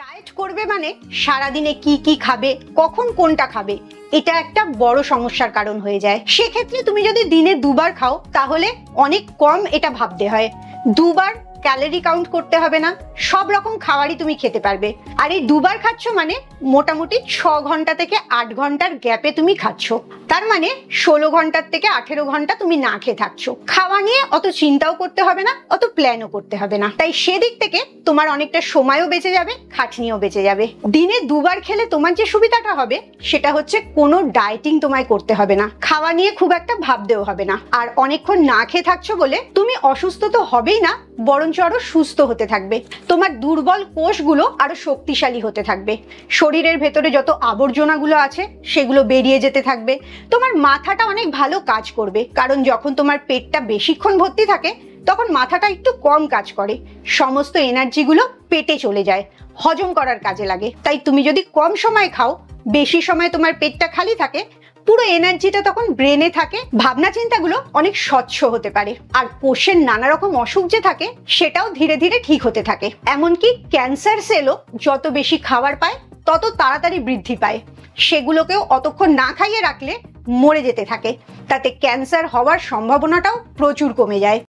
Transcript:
Diet করবে মানে সারাদিনে কি কি খাবে, কখন কোনটা খাবে, এটা একটা বড় সমস্যার কারণ হয়ে যায়। সেক্ষেত্রে তুমি যদি দিনে দুবার খাও তাহলে অনেক কম এটা ভাবতে হয়। দুবার ক্যালোরি কাউন্ট করতে হবে না, সব রকম খাবারই তুমি খেতে পারবে। আর এই দুবার খাচ্ছ মানে মোটামুটি 6 ঘন্টা থেকে 8 ঘন্টার গ্যাপে তুমি খাচ্ছ। তার মানে 16 ঘন্টার থেকে 18 ঘন্টা তুমি না খেয়ে থাকছো। খাওয়া নিয়ে অত চিন্তাও করতে হবে না, অত প্ল্যানও করতে হবে না। তাই সেদিক থেকে তোমার অনেকটা সময়ও বেঁচে যাবে, খাটনিও বেঁচে যাবে। দিনে দুবার খেলে তোমার যে সুবিধাটা হবে সেটা হচ্ছে কোনো ডায়েটিং তোমায় করতে হবে না, খাওয়া নিয়ে খুব একটা ভাবতেও হবে না। আর অনেকক্ষণ না খেয়ে থাকছো বলে তুমি অসুস্থ তো হবেই না, বরঞ্চ আরো সুস্থ হতে থাকবে। তোমার দুর্বল কোষগুলো আরো শক্তিশালী হতে থাকবে। শরীরের ভেতরে যত আবর্জনাগুলো আছে সেগুলো বেরিয়ে যেতে থাকবে। তোমার মাথাটা অনেক ভালো কাজ করবে, কারণ যখন তোমার পেটটা বেশিক্ষণ ভর্তি থাকে তখন মাথাটা একটু কম কাজ করে। সমস্ত এনার্জিগুলো পেটে চলে যায়, হজম করার কাজে লাগে। তাই তুমি যদি কম সময় খাও, বেশি সময় তোমার পেটটা খালি থাকে, পুরো এনার্জিটা তখন ব্রেনে থাকে, ভাবনা চিন্তাগুলো অনেক স্বচ্ছ হতে পারে। আর কোষের নানা রকম অসুখ যে থাকে সেটাও ধীরে ধীরে ঠিক হতে থাকে। এমনকি ক্যান্সার সেলও যত বেশি খাবার পায় তত তাড়াতাড়ি বৃদ্ধি পায়। সেগুলোকেও অতক্ষণ না খাইয়ে রাখলে মরে যেতে থাকে, তাতে ক্যান্সার হওয়ার সম্ভাবনাটাও প্রচুর কমে যায়।